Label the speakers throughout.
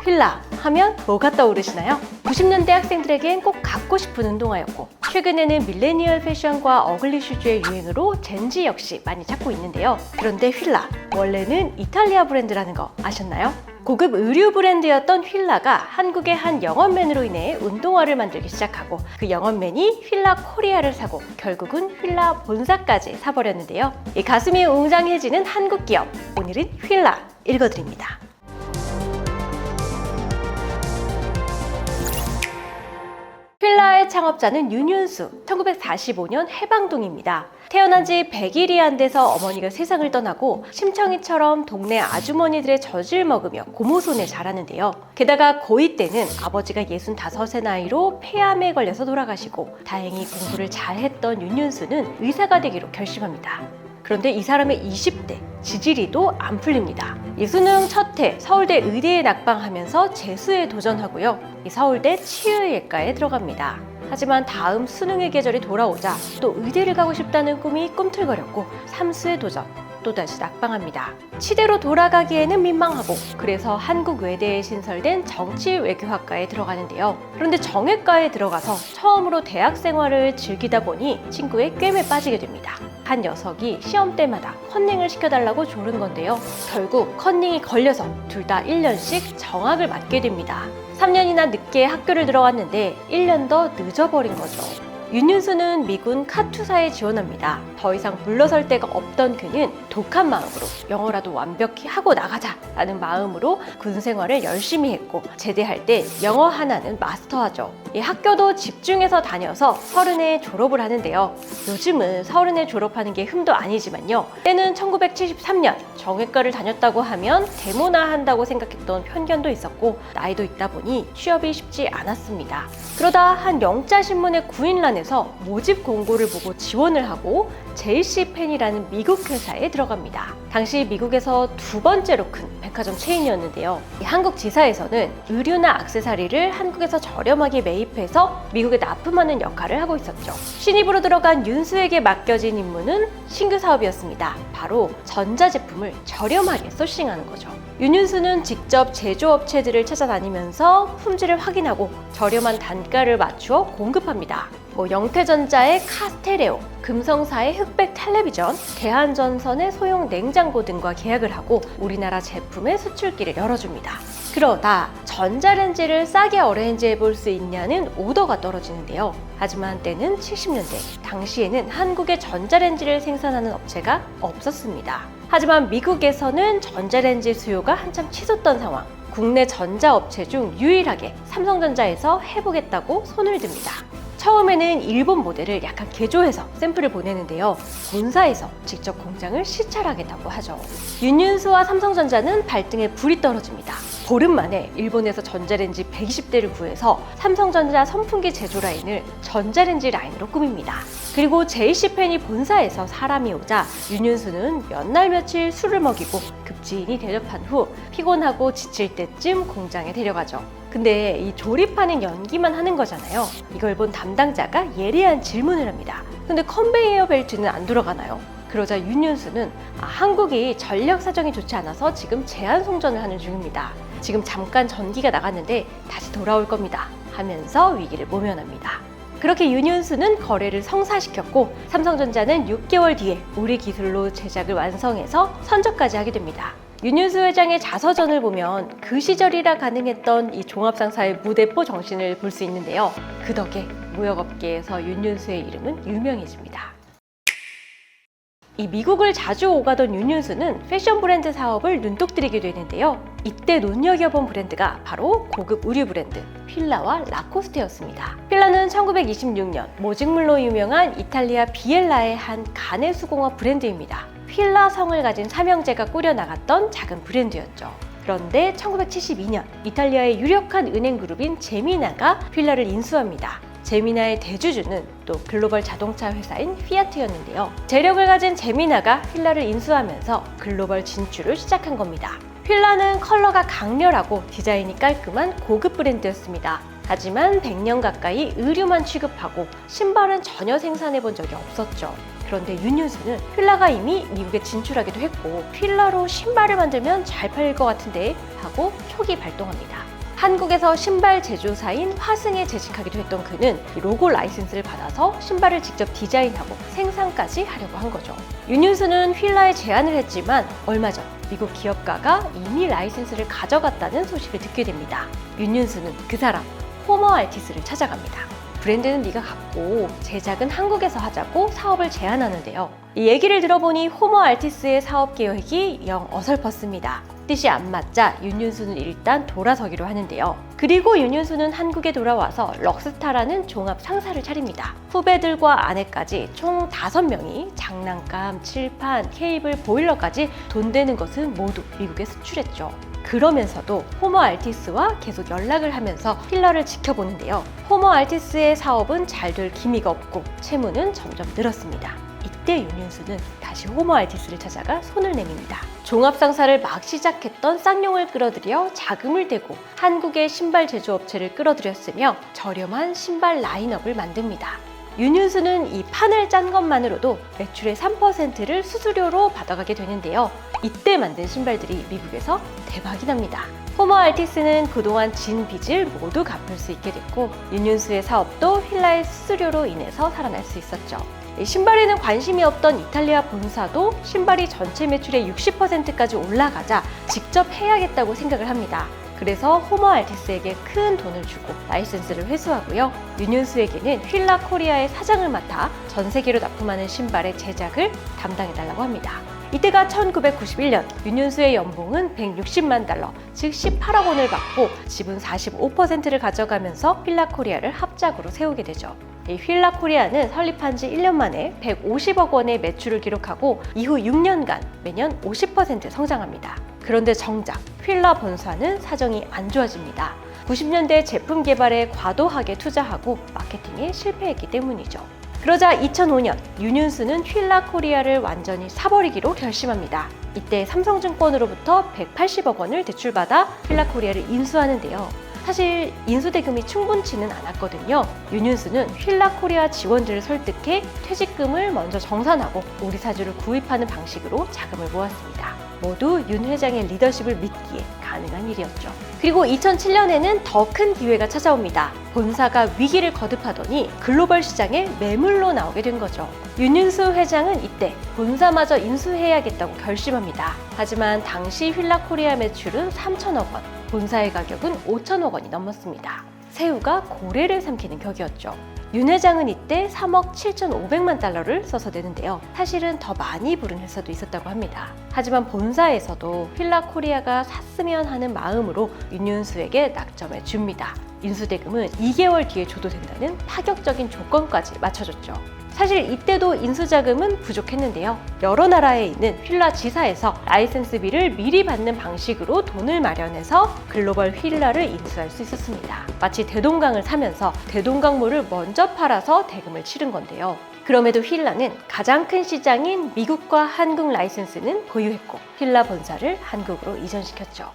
Speaker 1: 휠라 하면 뭐가 떠오르시나요? 90년대 학생들에겐 꼭 갖고 싶은 운동화였고 최근에는 밀레니얼 패션과 어글리 슈즈의 유행으로 젠지 역시 많이 찾고 있는데요. 그런데 휠라 원래는 이탈리아 브랜드라는 거 아셨나요? 고급 의류 브랜드였던 휠라가 한국의 한 영업맨으로 인해 운동화를 만들기 시작하고 그 영업맨이 휠라 코리아를 사고 결국은 휠라 본사까지 사버렸는데요. 이 가슴이 웅장해지는 한국 기업, 오늘은 휠라 읽어드립니다. 휠라의 창업자는 윤윤수, 1945년 해방동입니다. 태어난 지 100일이 안 돼서 어머니가 세상을 떠나고 심청이처럼 동네 아주머니들의 젖을 먹으며 고모손에 자라는데요. 게다가 고2 때는 아버지가 65의 나이로 폐암에 걸려서 돌아가시고 다행히 공부를 잘했던 윤윤수는 의사가 되기로 결심합니다. 그런데 이 사람의 20대 지지리도 안 풀립니다. 수능 첫해 서울대 의대에 낙방하면서 재수에 도전하고요. 서울대 치의학과에 들어갑니다. 하지만 다음 수능의 계절이 돌아오자 또 의대를 가고 싶다는 꿈이 꿈틀거렸고 삼수에 도전, 또다시 낙방합니다. 치대로 돌아가기에는 민망하고 그래서 한국외대에 신설된 정치외교학과에 들어가는데요. 그런데 정외과에 들어가서 처음으로 대학 생활을 즐기다 보니 친구의 꿰매 빠지게 됩니다. 한 녀석이 시험 때마다 컨닝을 시켜달라고 조른 건데요. 결국 컨닝이 걸려서 둘 다 1년씩 정학을 맞게 됩니다. 3년이나 늦게 학교를 들어왔는데 1년 더 늦어버린 거죠. 윤윤수는 미군 카투사에 지원합니다. 더 이상 물러설 데가 없던 그는 독한 마음으로 영어라도 완벽히 하고 나가자 라는 마음으로 군 생활을 열심히 했고 제대할 때 영어 하나는 마스터하죠. 이 학교도 집중해서 다녀서 30에 졸업을 하는데요. 요즘은 30에 졸업하는 게 흠도 아니지만요. 때는 1973년 정외과를 다녔다고 하면 데모나 한다고 생각했던 편견도 있었고 나이도 있다 보니 취업이 쉽지 않았습니다. 그러다 한 영자신문의 구인란에서 모집 공고를 보고 지원을 하고 JC펜이라는 미국 회사에 들어갑니다. 당시 미국에서 두 번째로 큰 백화점 체인이었는데요. 한국 지사에서는 의류나 액세서리를 한국에서 저렴하게 매입해서 미국에 납품하는 역할을 하고 있었죠. 신입으로 들어간 윤수에게 맡겨진 임무는 신규 사업이었습니다. 바로 전자제품을 저렴하게 소싱하는 거죠. 윤윤수는 직접 제조업체들을 찾아다니면서 품질을 확인하고 저렴한 단가를 맞추어 공급합니다. 영태전자의 카스테레오, 금성사의 흑백 텔레비전, 대한전선의 소형 냉장고 등과 계약을 하고 우리나라 제품의 수출기를 열어줍니다. 그러다 전자레인지를 싸게 어레인지해 볼 수 있냐는 오더가 떨어지는데요. 하지만 때는 70년대, 당시에는 한국에 전자레인지를 생산하는 업체가 없었습니다. 하지만 미국에서는 전자레인지 수요가 한참 치솟던 상황. 국내 전자업체 중 유일하게 삼성전자에서 해보겠다고 손을 듭니다. 처음에는 일본 모델을 약간 개조해서 샘플을 보내는데요. 본사에서 직접 공장을 시찰하겠다고 하죠. 윤윤수와 삼성전자는 발등에 불이 떨어집니다. 보름 만에 일본에서 전자레인지 120대를 구해서 삼성전자 선풍기 제조 라인을 전자레인지 라인으로 꾸밉니다. 그리고 JC펜이 본사에서 사람이 오자 윤윤수는 몇 날 며칠 술을 먹이고 급지인이 대접한 후 피곤하고 지칠 때쯤 공장에 데려가죠. 근데 이 조립하는 연기만 하는 거잖아요. 이걸 본 담당자가 예리한 질문을 합니다. 근데 컨베이어 벨트는 안 돌아가나요? 그러자 윤윤수는 한국이 전력 사정이 좋지 않아서 지금 제한 송전을 하는 중입니다. 지금 잠깐 전기가 나갔는데 다시 돌아올 겁니다. 하면서 위기를 모면합니다. 그렇게 윤윤수는 거래를 성사시켰고 삼성전자는 6개월 뒤에 우리 기술로 제작을 완성해서 선적까지 하게 됩니다. 윤윤수 회장의 자서전을 보면 그 시절이라 가능했던 이 종합상사의 무대포 정신을 볼 수 있는데요. 그 덕에 무역업계에서 윤윤수의 이름은 유명해집니다. 이 미국을 자주 오가던 윤윤수는 패션 브랜드 사업을 눈독 들이게 되는데요. 이때 눈여겨본 브랜드가 바로 고급 의류 브랜드 휠라와 라코스테였습니다. 휠라는 1926년 모직물로 유명한 이탈리아 비엘라의 한 가내 수공업 브랜드입니다. 휠라 성을 가진 삼형제가 꾸려나갔던 작은 브랜드였죠. 그런데 1972년 이탈리아의 유력한 은행 그룹인 제미나가 휠라를 인수합니다. 제미나의 대주주는 또 글로벌 자동차 회사인 피아트였는데요. 재력을 가진 제미나가 휠라를 인수하면서 글로벌 진출을 시작한 겁니다. 휠라는 컬러가 강렬하고 디자인이 깔끔한 고급 브랜드였습니다. 하지만 100년 가까이 의류만 취급하고 신발은 전혀 생산해 본 적이 없었죠. 그런데 윤윤수는 휠라가 이미 미국에 진출하기도 했고 휠라로 신발을 만들면 잘 팔릴 것 같은데 하고 초기 발동합니다. 한국에서 신발 제조사인 화승에 재직하기도 했던 그는 로고 라이센스를 받아서 신발을 직접 디자인하고 생산까지 하려고 한 거죠. 윤윤수는 휠라에 제안을 했지만 얼마 전 미국 기업가가 이미 라이센스를 가져갔다는 소식을 듣게 됩니다. 윤윤수는 그 사람 호머 알티스를 찾아갑니다. 브랜드는 네가 갖고 제작은 한국에서 하자고 사업을 제안하는데요. 이 얘기를 들어보니 호머 알티스의 사업 계획이 영 어설펐습니다. 뜻이 안 맞자 윤윤수는 일단 돌아서기로 하는데요. 그리고 윤윤수는 한국에 돌아와서 럭스타라는 종합 상사를 차립니다. 후배들과 아내까지 총 5명이 장난감, 칠판, 케이블, 보일러까지 돈 되는 것은 모두 미국에 수출했죠. 그러면서도 호머 알티스와 계속 연락을 하면서 휠라를 지켜보는데요. 호머 알티스의 사업은 잘 될 기미가 없고 채무는 점점 늘었습니다. 이때 윤윤수는 다시 호머 알티스를 찾아가 손을 내밉니다. 종합상사를 막 시작했던 쌍용을 끌어들여 자금을 대고 한국의 신발 제조업체를 끌어들였으며 저렴한 신발 라인업을 만듭니다. 윤윤수는 이 판을 짠 것만으로도 매출의 3%를 수수료로 받아가게 되는데요. 이때 만든 신발들이 미국에서 대박이 납니다. 호머 알티스는 그동안 진 빚을 모두 갚을 수 있게 됐고 윤윤수의 사업도 휠라의 수수료로 인해서 살아날 수 있었죠. 신발에는 관심이 없던 이탈리아 본사도 신발이 전체 매출의 60%까지 올라가자 직접 해야겠다고 생각을 합니다. 그래서 호머 알티스에게 큰 돈을 주고 라이센스를 회수하고요. 윤윤수에게는 휠라 코리아의 사장을 맡아 전 세계로 납품하는 신발의 제작을 담당해달라고 합니다. 이때가 1991년, 윤윤수의 연봉은 160만 달러, 즉 18억 원을 받고 지분 45%를 가져가면서 휠라 코리아를 합작으로 세우게 되죠. 이 휠라 코리아는 설립한 지 1년 만에 150억 원의 매출을 기록하고 이후 6년간 매년 50% 성장합니다. 그런데 정작 휠라 본사는 사정이 안 좋아집니다. 90년대 제품 개발에 과도하게 투자하고 마케팅에 실패했기 때문이죠. 그러자 2005년 윤윤수는 휠라 코리아를 완전히 사버리기로 결심합니다. 이때 삼성증권으로부터 180억 원을 대출받아 휠라 코리아를 인수하는데요. 사실 인수대금이 충분치는 않았거든요. 윤윤수는 휠라 코리아 직원들을 설득해 퇴직금을 먼저 정산하고 우리 사주를 구입하는 방식으로 자금을 모았습니다. 모두 윤 회장의 리더십을 믿기에 가능한 일이었죠. 그리고 2007년에는 더 큰 기회가 찾아옵니다. 본사가 위기를 거듭하더니 글로벌 시장에 매물로 나오게 된 거죠. 윤윤수 회장은 이때 본사마저 인수해야겠다고 결심합니다. 하지만 당시 휠라 코리아 매출은 3천억 원, 본사의 가격은 5천억 원이 넘었습니다. 새우가 고래를 삼키는 격이었죠. 윤 회장은 이때 3억 7,500만 달러를 써서 내는데요. 사실은 더 많이 부른 회사도 있었다고 합니다. 하지만 본사에서도 휠라 코리아가 샀으면 하는 마음으로 윤윤수에게 낙점해 줍니다. 인수대금은 2개월 뒤에 줘도 된다는 파격적인 조건까지 맞춰줬죠. 사실 이때도 인수자금은 부족했는데요. 여러 나라에 있는 휠라 지사에서 라이센스비를 미리 받는 방식으로 돈을 마련해서 글로벌 휠라를 인수할 수 있었습니다. 마치 대동강을 사면서 대동강물을 먼저 팔아서 대금을 치른 건데요. 그럼에도 휠라는 가장 큰 시장인 미국과 한국 라이센스는 보유했고 휠라 본사를 한국으로 이전시켰죠.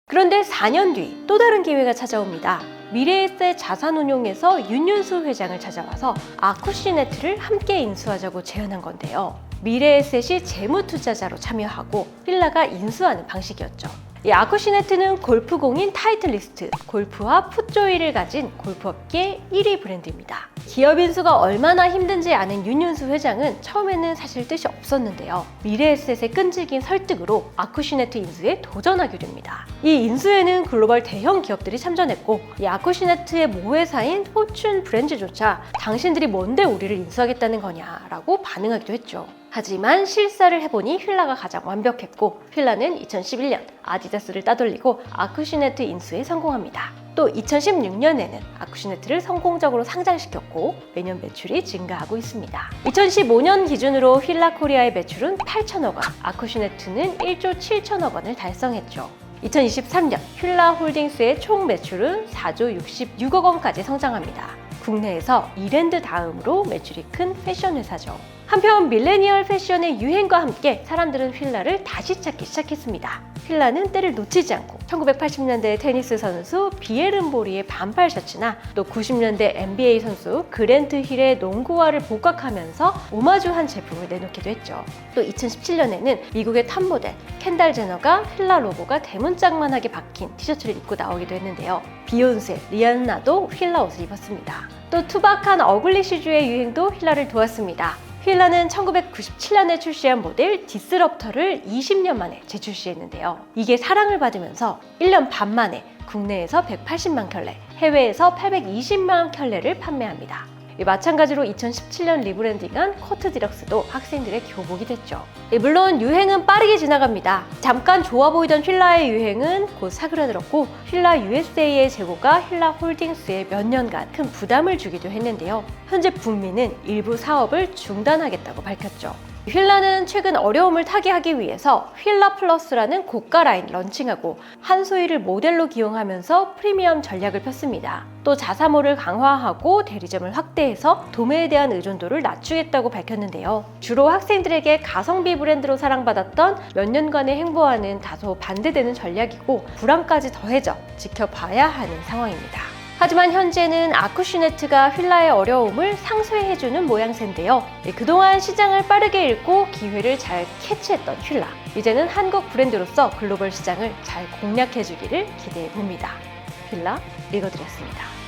Speaker 1: 그런데 4년 뒤 또 다른 기회가 찾아옵니다. 미래에셋 자산운용에서 윤윤수 회장을 찾아와서 아쿠시네트를 함께 인수하자고 제안한 건데요. 미래에셋이 재무투자자로 참여하고 휠라가 인수하는 방식이었죠. 이 아쿠시네트는 골프공인 타이틀리스트, 골프와 풋조이를 가진 골프업계 1위 브랜드입니다. 기업 인수가 얼마나 힘든지 아는 윤윤수 회장은 처음에는 사실 뜻이 없었는데요. 미래에셋의 끈질긴 설득으로 아쿠시네트 인수에 도전하게 됩니다. 이 인수에는 글로벌 대형 기업들이 참전했고 이 아쿠시네트의 모회사인 포춘 브랜드조차 당신들이 뭔데 우리를 인수하겠다는 거냐라고 반응하기도 했죠. 하지만 실사를 해보니 휠라가 가장 완벽했고 휠라는 2011년 아디다스를 따돌리고 아쿠시네트 인수에 성공합니다. 또 2016년에는 아쿠시네트를 성공적으로 상장시켰고 매년 매출이 증가하고 있습니다. 2015년 기준으로 휠라 코리아의 매출은 8천억 원, 아쿠시네트는 1조 7천억 원을 달성했죠. 2023년 휠라 홀딩스의 총 매출은 4조 66억 원까지 성장합니다. 국내에서 이랜드 다음으로 매출이 큰 패션 회사죠. 한편 밀레니얼 패션의 유행과 함께 사람들은 휠라를 다시 찾기 시작했습니다. 휠라는 때를 놓치지 않고 1980년대 테니스 선수 비에른보리의 반팔 셔츠나 또 90년대 NBA 선수 그랜트 힐의 농구화를 복각하면서 오마주한 제품을 내놓기도 했죠. 또 2017년에는 미국의 탑 모델 켄달 제너가 휠라 로고가 대문짝만하게 박힌 티셔츠를 입고 나오기도 했는데요. 비욘세, 리안나도 휠라 옷을 입었습니다. 또 투박한 어글리시주의 유행도 휠라를 도왔습니다. 휠라는 1997년에 출시한 모델 디스럽터를 20년 만에 재출시했는데요. 이게 사랑을 받으면서 1년 반 만에 국내에서 180만 켤레, 해외에서 820만 켤레를 판매합니다. 마찬가지로 2017년 리브랜딩한 코트 디럭스도 학생들의 교복이 됐죠. 물론 유행은 빠르게 지나갑니다. 잠깐 좋아 보이던 휠라의 유행은 곧 사그라들었고 휠라 USA의 재고가 휠라 홀딩스에 몇 년간 큰 부담을 주기도 했는데요. 현재 북미는 일부 사업을 중단하겠다고 밝혔죠. 휠라는 최근 어려움을 타개하기 위해서 휠라 플러스라는 고가 라인 런칭하고 한소희를 모델로 기용하면서 프리미엄 전략을 폈습니다. 또 자사몰을 강화하고 대리점을 확대해서 도매에 대한 의존도를 낮추겠다고 밝혔는데요. 주로 학생들에게 가성비 브랜드로 사랑받았던 몇 년간의 행보와는 다소 반대되는 전략이고 불안까지 더해져 지켜봐야 하는 상황입니다. 하지만 현재는 아쿠슈네트가 휠라의 어려움을 상쇄해주는 모양새인데요. 그동안 시장을 빠르게 읽고 기회를 잘 캐치했던 휠라. 이제는 한국 브랜드로서 글로벌 시장을 잘 공략해주기를 기대해봅니다. 휠라 읽어드렸습니다.